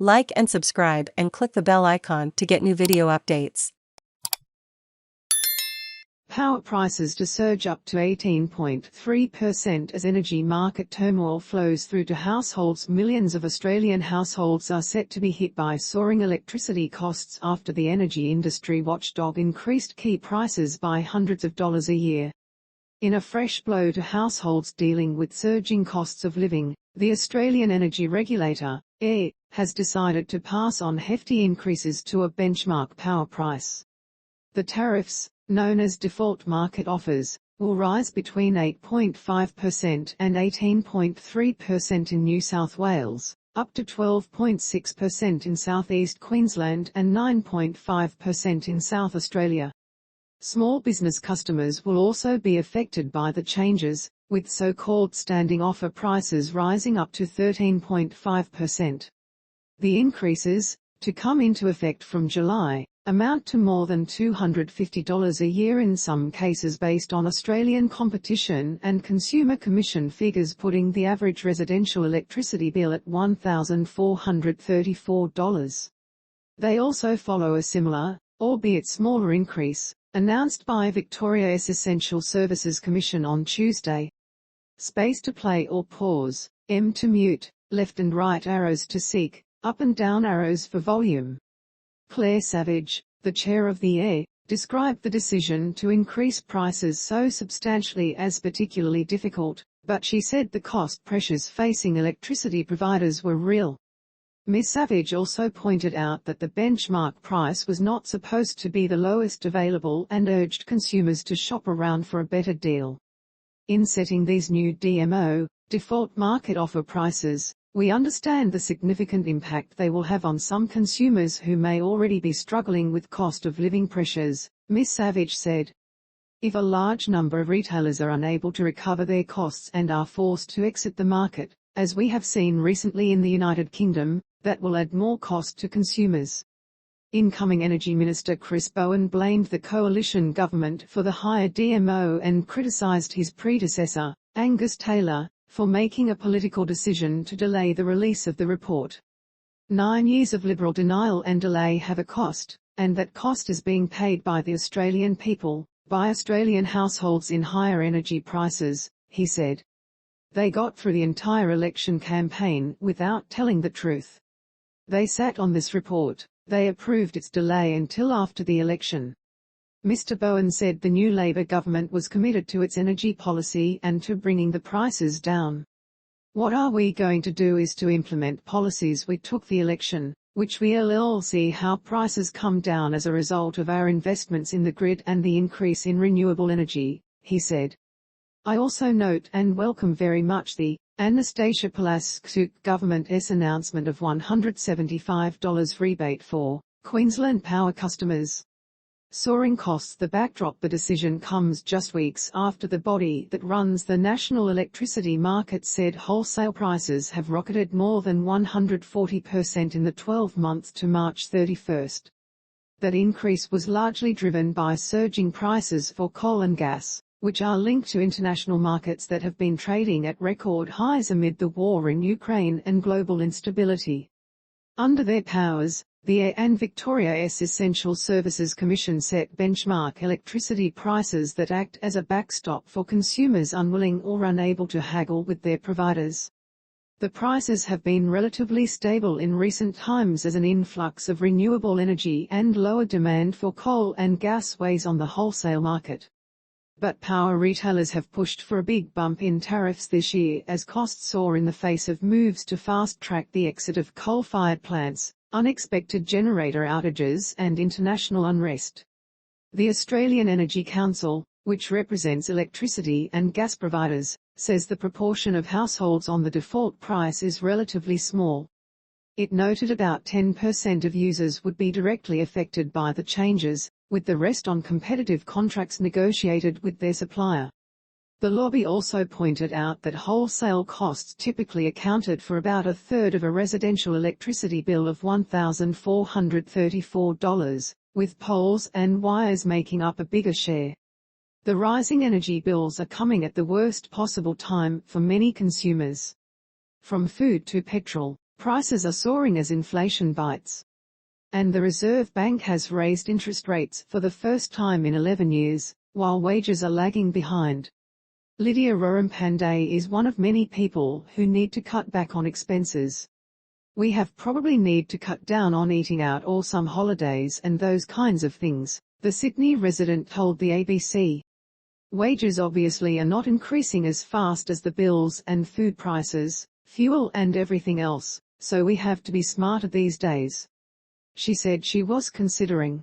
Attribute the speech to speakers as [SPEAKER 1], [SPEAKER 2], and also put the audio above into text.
[SPEAKER 1] Like and subscribe and click the bell icon to get new video updates.
[SPEAKER 2] Power prices to surge up to 18.3% as energy market turmoil flows through to households. Millions of Australian households are set to be hit by soaring electricity costs after the energy industry watchdog increased key prices by hundreds of dollars a year. In a fresh blow to households dealing with surging costs of living, the Australian Energy Regulator, AER, has decided to pass on hefty increases to a benchmark power price. The tariffs, known as default market offers, will rise between 8.5% and 18.3% in New South Wales, up to 12.6% in southeast Queensland and 9.5% in South Australia. Small business customers will also be affected by the changes, with so-called standing offer prices rising up to 13.5%. The increases, to come into effect from July, amount to more than $250 a year in some cases based on Australian Competition and Consumer Commission figures, putting the average residential electricity bill at $1,434. They also follow a similar, albeit smaller increase, announced by Victoria's Essential Services Commission on Tuesday. Space to play or pause, M to mute, left and right arrows to seek, up and down arrows for volume. Clare Savage, the chair of the AER, described the decision to increase prices so substantially as particularly difficult, but she said the cost pressures facing electricity providers were real. Ms. Savage also pointed out that the benchmark price was not supposed to be the lowest available and urged consumers to shop around for a better deal. In setting these new DMO, default market offer prices, we understand the significant impact they will have on some consumers who may already be struggling with cost of living pressures, Ms. Savage said. If a large number of retailers are unable to recover their costs and are forced to exit the market, as we have seen recently in the United Kingdom, that will add more cost to consumers. Incoming Energy Minister Chris Bowen blamed the coalition government for the higher DMO and criticised his predecessor, Angus Taylor, for making a political decision to delay the release of the report. 9 years of Liberal denial and delay have a cost, and that cost is being paid by the Australian people, by Australian households in higher energy prices, he said. They got through the entire election campaign without telling the truth. They sat on this report, they approved its delay until after the election. Mr Bowen said the new Labor government was committed to its energy policy and to bringing the prices down. What are we going to do is to implement policies we took the election, which we'll all see how prices come down as a result of our investments in the grid and the increase in renewable energy, he said. I also note and welcome very much the Annastacia Palaszczuk government's announcement of $175 rebate for Queensland power customers. Soaring costs. The backdrop. The decision comes just weeks after the body that runs the national electricity market said wholesale prices have rocketed more than 140% in the 12 months to March 31. That increase was largely driven by surging prices for coal and gas, which are linked to international markets that have been trading at record highs amid the war in Ukraine and global instability. Under their powers, the AER and Victoria's Essential Services Commission set benchmark electricity prices that act as a backstop for consumers unwilling or unable to haggle with their providers. The prices have been relatively stable in recent times as an influx of renewable energy and lower demand for coal and gas weighs on the wholesale market. But power retailers have pushed for a big bump in tariffs this year as costs soar in the face of moves to fast-track the exit of coal-fired plants, unexpected generator outages and international unrest. The Australian Energy Council, which represents electricity and gas providers, says the proportion of households on the default price is relatively small. It noted about 10% of users would be directly affected by the changes, with the rest on competitive contracts negotiated with their supplier. The lobby also pointed out that wholesale costs typically accounted for about a third of a residential electricity bill of $1,434, with poles and wires making up a bigger share. The rising energy bills are coming at the worst possible time for many consumers. From food to petrol, Prices are soaring as inflation bites. And the Reserve Bank has raised interest rates for the first time in 11 years, while wages are lagging behind. Lydia Rorampande is one of many people who need to cut back on expenses. We have probably need to cut down on eating out or some holidays and those kinds of things, the Sydney resident told the ABC. Wages obviously are not increasing as fast as the bills and food prices, fuel and everything else, so we have to be smarter these days. She said she was considering